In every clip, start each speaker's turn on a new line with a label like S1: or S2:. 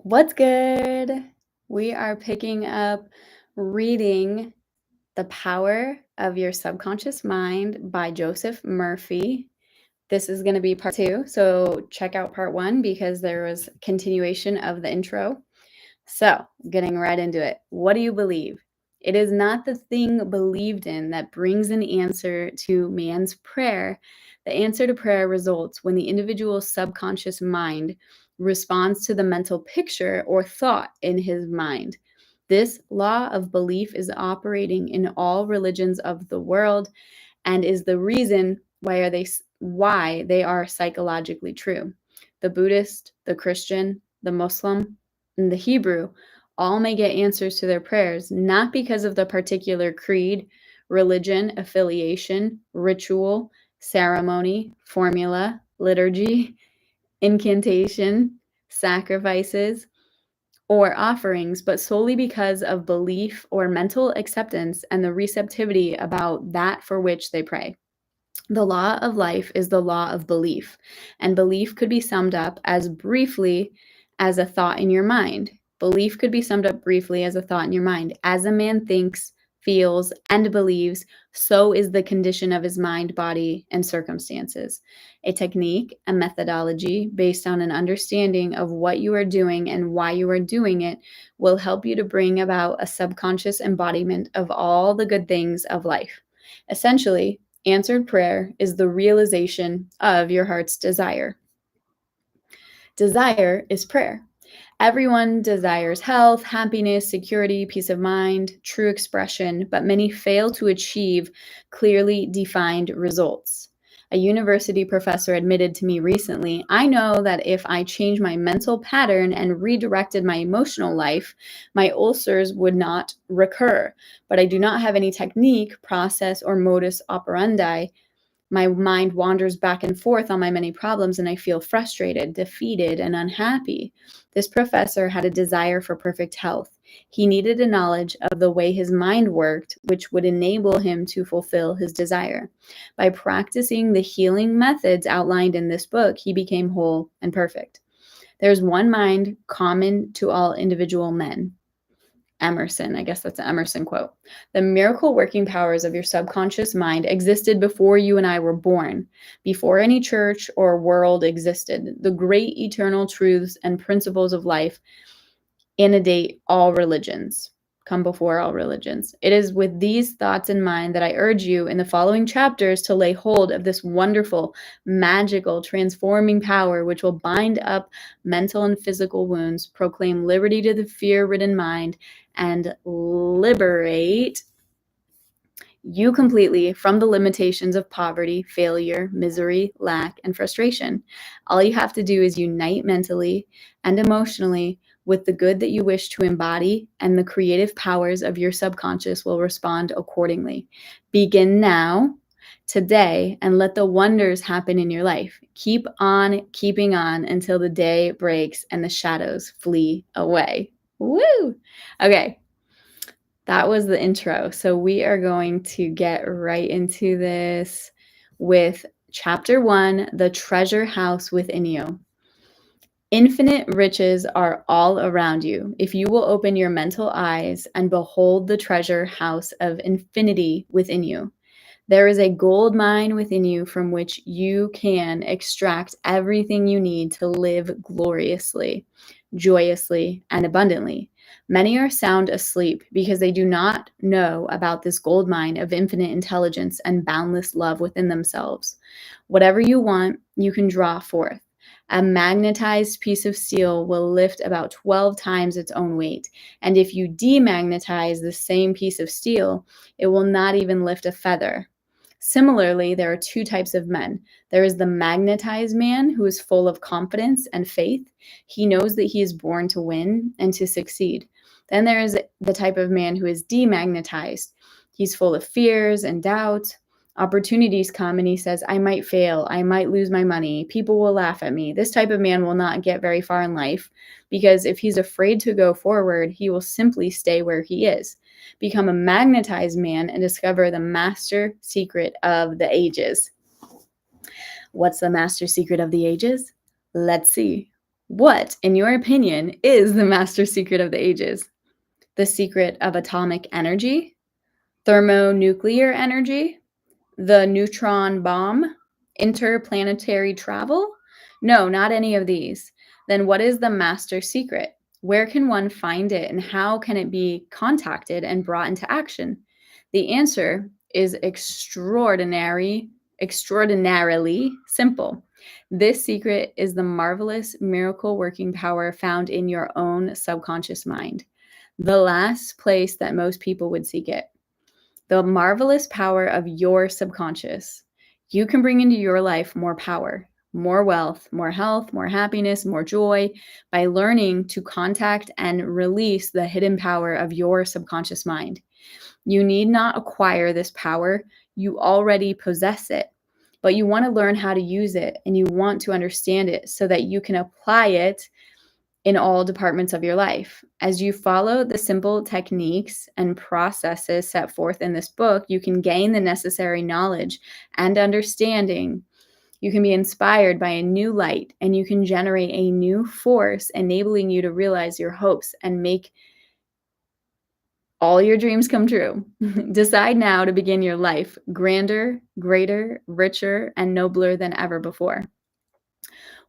S1: What's good? We are picking up reading The Power of Your Subconscious Mind by Joseph Murphy. This is going to be part 2, so check out part 1 because there was continuation of the intro. So, getting right into it. What do you believe? It is not the thing believed in that brings an answer to man's prayer. The answer to prayer results when the individual's subconscious mind responds to the mental picture or thought in his mind. This law of belief is operating in all religions of the world and is the reason why they are psychologically true. The Buddhist, the Christian, the Muslim, and the Hebrew all may get answers to their prayers not because of the particular creed, religion, affiliation, ritual, ceremony, formula, liturgy, incantation, sacrifices, or offerings, but solely because of belief or mental acceptance and the receptivity about that for which they pray. The law of life is the law of belief, and belief could be summed up as briefly as a thought in your mind. Belief could be summed up briefly as a thought in your mind. As a man thinks, feels, and believes, so is the condition of his mind, body, and circumstances. A technique, a methodology based on an understanding of what you are doing and why you are doing it will help you to bring about a subconscious embodiment of all the good things of life. Essentially, answered prayer is the realization of your heart's desire. Desire is prayer. Everyone desires health, happiness, security, peace of mind, true expression, but many fail to achieve clearly defined results. A university professor admitted to me recently, I know that if I change my mental pattern and redirected my emotional life, my ulcers would not recur. But I do not have any technique, process, or modus operandi. My mind wanders back and forth on my many problems, and I feel frustrated, defeated, and unhappy. This professor had a desire for perfect health. He needed a knowledge of the way his mind worked, which would enable him to fulfill his desire. By practicing the healing methods outlined in this book, he became whole and perfect. There's one mind common to all individual men. Emerson, I guess that's an Emerson quote. The miracle working powers of your subconscious mind existed before you and I were born, before any church or world existed. The great eternal truths and principles of life inundate all religions, come before all religions. It is with these thoughts in mind that I urge you in the following chapters to lay hold of this wonderful, magical, transforming power which will bind up mental and physical wounds, proclaim liberty to the fear-ridden mind, and liberate you completely from the limitations of poverty, failure, misery, lack, and frustration. All you have to do is unite mentally and emotionally with the good that you wish to embody, and the creative powers of your subconscious will respond accordingly. Begin now, today, and let the wonders happen in your life. Keep on keeping on until the day breaks and the shadows flee away. Woo! Okay. That was the intro. So we are going to get right into this with chapter 1, The Treasure House Within You. Infinite riches are all around you if you will open your mental eyes and behold the treasure house of infinity within you. There is a gold mine within you from which you can extract everything you need to live gloriously, joyously, and abundantly. Many are sound asleep because they do not know about this gold mine of infinite intelligence and boundless love within themselves. Whatever you want, you can draw forth. A magnetized piece of steel will lift about 12 times its own weight. And if you demagnetize the same piece of steel, it will not even lift a feather. Similarly, there are two types of men. There is the magnetized man who is full of confidence and faith. He knows that he is born to win and to succeed. Then there is the type of man who is demagnetized. He's full of fears and doubt. Opportunities come and he says, I might fail. I might lose my money. People will laugh at me. This type of man will not get very far in life because if he's afraid to go forward, he will simply stay where he is. Become a magnetized man and discover the master secret of the ages. What's the master secret of the ages? Let's see. What, in your opinion, is the master secret of the ages? The secret of atomic energy? Thermonuclear energy? The neutron bomb? Interplanetary travel? No, not any of these. Then what is the master secret? Where can one find it, and how can it be contacted and brought into action? The answer is extraordinarily simple. This secret is the marvelous miracle working power found in your own subconscious mind, the last place that most people would seek it. The marvelous power of your subconscious. You can bring into your life more power, more wealth, more health, more happiness, more joy by learning to contact and release the hidden power of your subconscious mind. You need not acquire this power. You already possess it, but you want to learn how to use it, and you want to understand it so that you can apply it in all departments of your life. As you follow the simple techniques and processes set forth in this book, you can gain the necessary knowledge and understanding. You can be inspired by a new light, and you can generate a new force, enabling you to realize your hopes and make all your dreams come true. Decide now to begin your life grander, greater, richer, and nobler than ever before.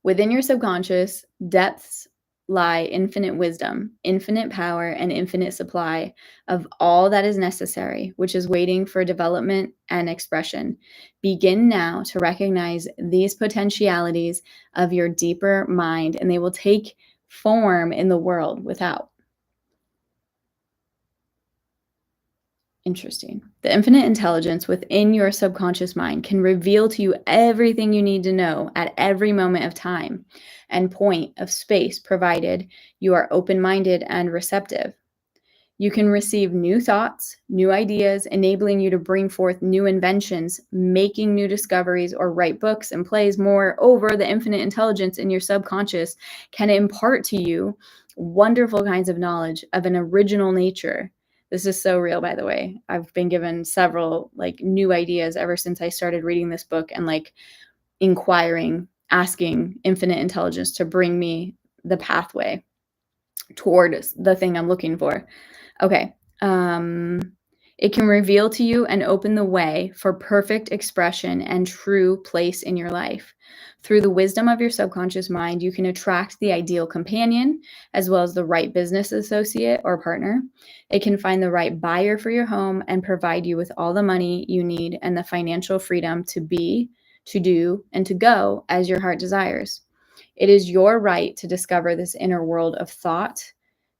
S1: Within your subconscious depths lie infinite wisdom, infinite power, and infinite supply of all that is necessary, which is waiting for development and expression. Begin now to recognize these potentialities of your deeper mind, and they will take form in the world without. Interesting. The infinite intelligence within your subconscious mind can reveal to you everything you need to know at every moment of time and point of space, provided you are open-minded and receptive. You can receive new thoughts, new ideas, enabling you to bring forth new inventions, making new discoveries, or write books and plays. Moreover, the infinite intelligence in your subconscious can impart to you wonderful kinds of knowledge of an original nature. This is so real, by the way. I've been given several new ideas ever since I started reading this book and inquiring, asking infinite intelligence to bring me the pathway toward the thing I'm looking for. Okay. It can reveal to you and open the way for perfect expression and true place in your life. Through the wisdom of your subconscious mind, you can attract the ideal companion, as well as the right business associate or partner. It can find the right buyer for your home and provide you with all the money you need and the financial freedom to be, to do, and to go as your heart desires. It is your right to discover this inner world of thought,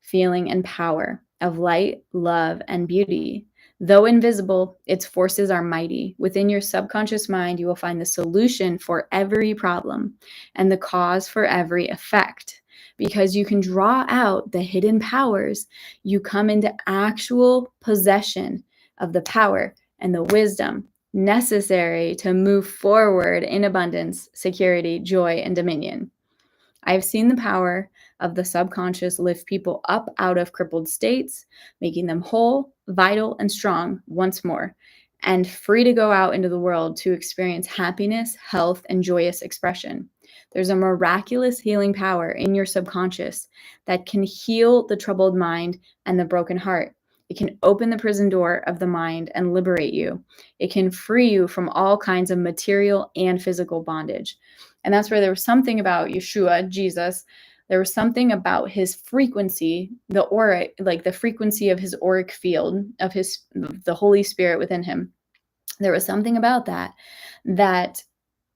S1: feeling, and power, of light, love, and beauty. Though invisible, its forces are mighty. Within your subconscious mind, you will find the solution for every problem and the cause for every effect. Because you can draw out the hidden powers, you come into actual possession of the power and the wisdom necessary to move forward in abundance, security, joy, and dominion. I have seen the power of the subconscious lift people up out of crippled states, making them whole, vital, and strong once more, and free to go out into the world to experience happiness, health, and joyous expression. There's a miraculous healing power in your subconscious that can heal the troubled mind and the broken heart. It can open the prison door of the mind and liberate you. It can free you from all kinds of material and physical bondage. And that's where there was something about Yeshua, Jesus. There was something about his frequency, the aura, the frequency of his auric field, of the Holy Spirit within him. There was something about that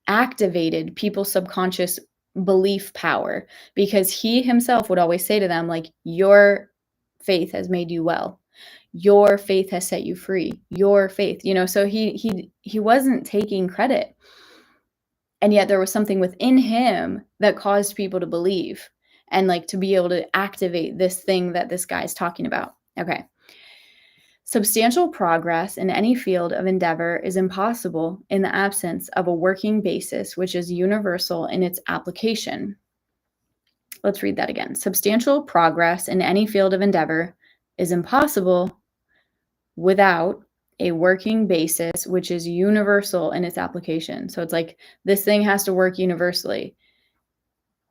S1: activated people's subconscious belief power, because he himself would always say to them, your faith has made you well. Your faith has set you free. Your faith, so he wasn't taking credit. And yet there was something within him that caused people to believe and to be able to activate this thing that this guy is talking about. Okay. Substantial progress in any field of endeavor is impossible in the absence of a working basis, which is universal in its application. Let's read that again. Substantial progress in any field of endeavor is impossible without a working basis, which is universal in its application. So it's this thing has to work universally.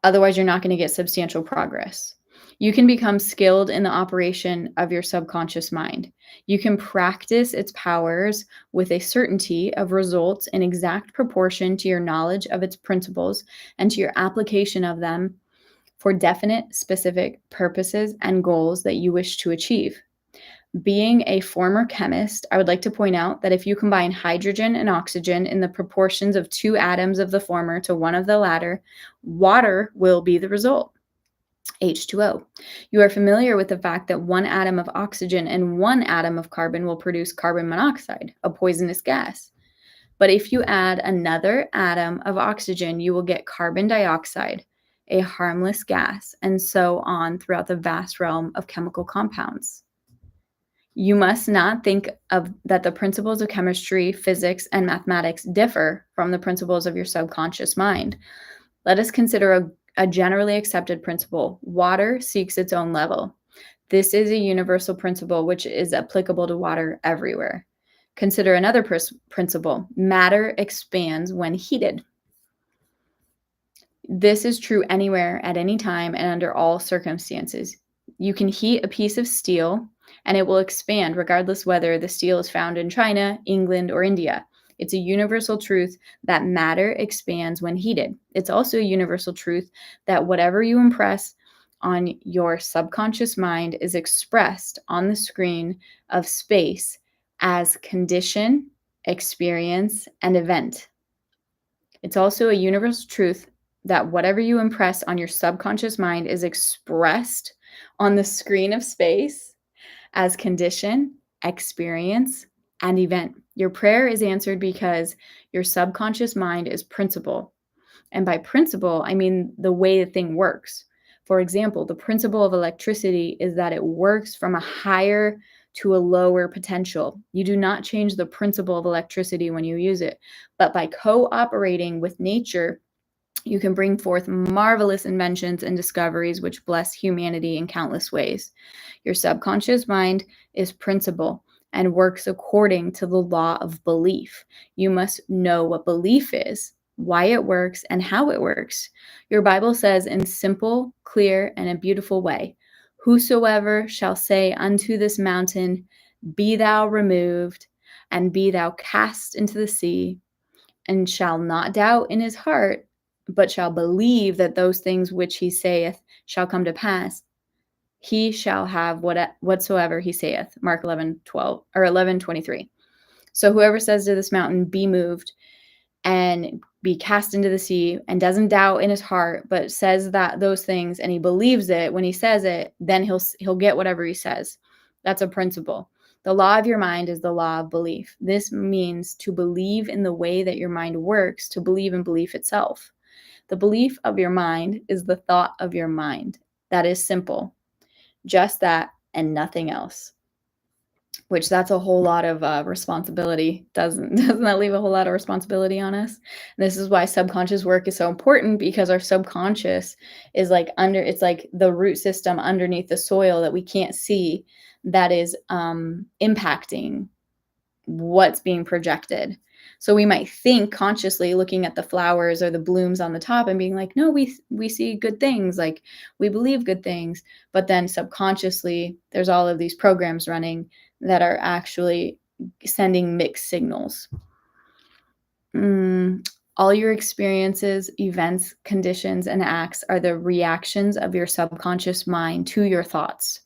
S1: Otherwise, you're not going to get substantial progress. You can become skilled in the operation of your subconscious mind. You can practice its powers with a certainty of results in exact proportion to your knowledge of its principles and to your application of them for definite, specific purposes and goals that you wish to achieve. Being a former chemist, I would like to point out that if you combine hydrogen and oxygen in the proportions of 2 atoms of the former to 1 of the latter, water will be the result. H2O. You are familiar with the fact that 1 atom of oxygen and 1 atom of carbon will produce carbon monoxide, a poisonous gas. But if you add another atom of oxygen, you will get carbon dioxide, a harmless gas, and so on throughout the vast realm of chemical compounds. You must not think of that the principles of chemistry, physics, and mathematics differ from the principles of your subconscious mind. Let us consider a generally accepted principle. Water seeks its own level. This is a universal principle which is applicable to water everywhere. Consider another principle. Matter expands when heated. This is true anywhere, at any time, and under all circumstances. You can heat a piece of steel and it will expand regardless whether the steel is found in China, England, or India. It's a universal truth that matter expands when heated. It's also a universal truth that whatever you impress on your subconscious mind is expressed on the screen of space as condition, experience, and event. It's also a universal truth that whatever you impress on your subconscious mind is expressed on the screen of space as condition, experience, and event. Your prayer is answered because your subconscious mind is principle. And by principle, I mean the way the thing works. For example, the principle of electricity is that it works from a higher to a lower potential. You do not change the principle of electricity when you use it, but by cooperating with nature, you can bring forth marvelous inventions and discoveries which bless humanity in countless ways. Your subconscious mind is principle and works according to the law of belief. You must know what belief is, why it works, and how it works. Your Bible says in simple, clear, and a beautiful way, "Whosoever shall say unto this mountain, Be thou removed, and be thou cast into the sea, and shall not doubt in his heart, but shall believe that those things which he saith shall come to pass, he shall have whatsoever he saith." Mark 11:12 or 11:23. So whoever says to this mountain, "Be moved and be cast into the sea," and doesn't doubt in his heart, but says that those things and he believes it when he says it, then he'll get whatever he says. That's a principle. The law of your mind is the law of belief. This means to believe in the way that your mind works, to believe in belief itself. The belief of your mind is the thought of your mind. That is simple. Just that and nothing else. Which that's a whole lot of responsibility. Doesn't that leave a whole lot of responsibility on us? And this is why subconscious work is so important, because our subconscious is it's like the root system underneath the soil that we can't see, that is impacting what's being projected. So we might think consciously, looking at the flowers or the blooms on the top and being like, no, we see good things, like we believe good things. But then subconsciously, there's all of these programs running that are actually sending mixed signals. All your experiences, events, conditions, and acts are the reactions of your subconscious mind to your thoughts.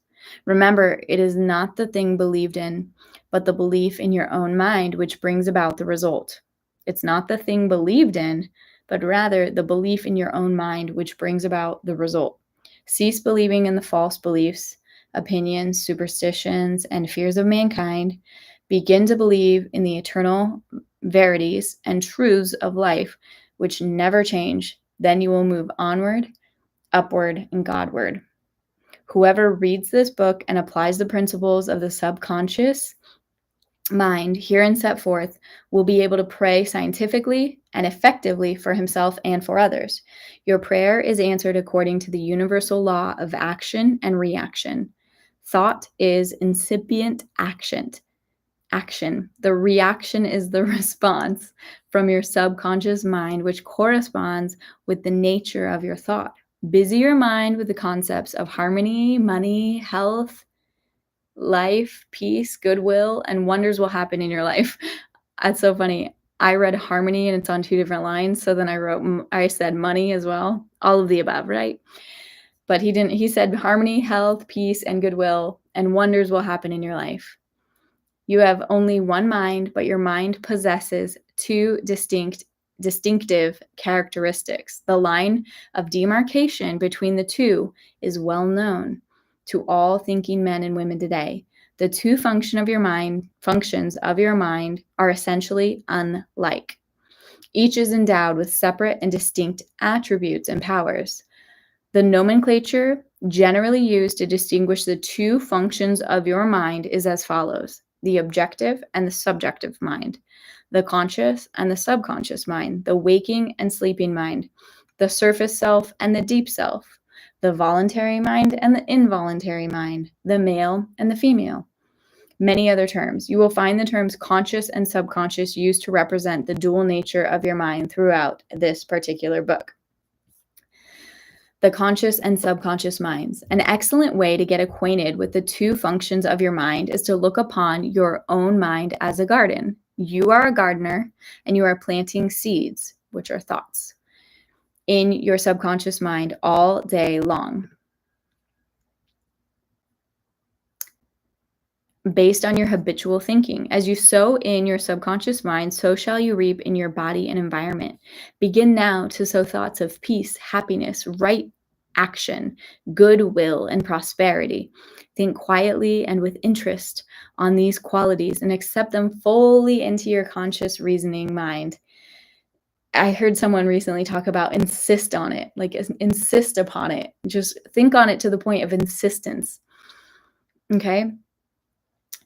S1: Remember, it is not the thing believed in, but the belief in your own mind which brings about the result. It's not the thing believed in, but rather the belief in your own mind which brings about the result. Cease believing in the false beliefs, opinions, superstitions, and fears of mankind. Begin to believe in the eternal verities and truths of life which never change. Then you will move onward, upward, and Godward. Whoever reads this book and applies the principles of the subconscious mind herein set forth will be able to pray scientifically and effectively for himself and for others. Your prayer is answered according to the universal law of action and reaction. Thought is incipient action. The reaction is the response from your subconscious mind, which corresponds with the nature of your thought. Busy your mind with the concepts of harmony, money, health, life, peace, goodwill, and wonders will happen in your life. That's so funny. I read harmony and it's on 2 different lines. So then I said money as well. All of the above, right? But he didn't. He said harmony, health, peace, and goodwill, and wonders will happen in your life. You have only one mind, but your mind possesses two distinctive characteristics. The line of demarcation between the two is well known to all thinking men and women today. The two functions of your mind are essentially unlike. Each is endowed with separate and distinct attributes and powers. The nomenclature generally used to distinguish the two functions of your mind is as follows: the objective and the subjective mind, the conscious and the subconscious mind, the waking and sleeping mind, the surface self and the deep self, the voluntary mind and the involuntary mind, the male and the female. Many other terms. You will find the terms conscious and subconscious used to represent the dual nature of your mind throughout this particular book. The conscious and subconscious minds. An excellent way to get acquainted with the two functions of your mind is to look upon your own mind as a garden. You are a gardener and you are planting seeds, which are thoughts, in your subconscious mind all day long. Based on your habitual thinking. As you sow in your subconscious mind, so shall you reap in your body and environment. Begin now to sow thoughts of peace, happiness, right action, goodwill, and prosperity. Think quietly and with interest on these qualities and accept them fully into your conscious reasoning mind. I heard someone recently talk about insist on it, like insist upon it. Just think on it to the point of insistence. Okay?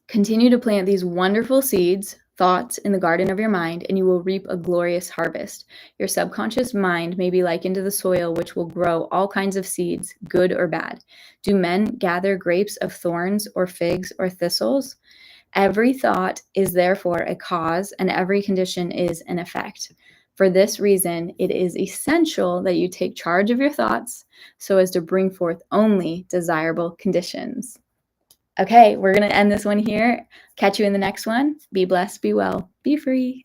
S1: Continue to plant these wonderful seeds, thoughts in the garden of your mind, and you will reap a glorious harvest. Your subconscious mind may be likened to the soil, which will grow all kinds of seeds, good or bad. Do men gather grapes of thorns or figs or thistles? Every thought is therefore a cause, and every condition is an effect. For this reason, it is essential that you take charge of your thoughts so as to bring forth only desirable conditions. Okay, we're going to end this one here. Catch you in the next one. Be blessed, be well, be free.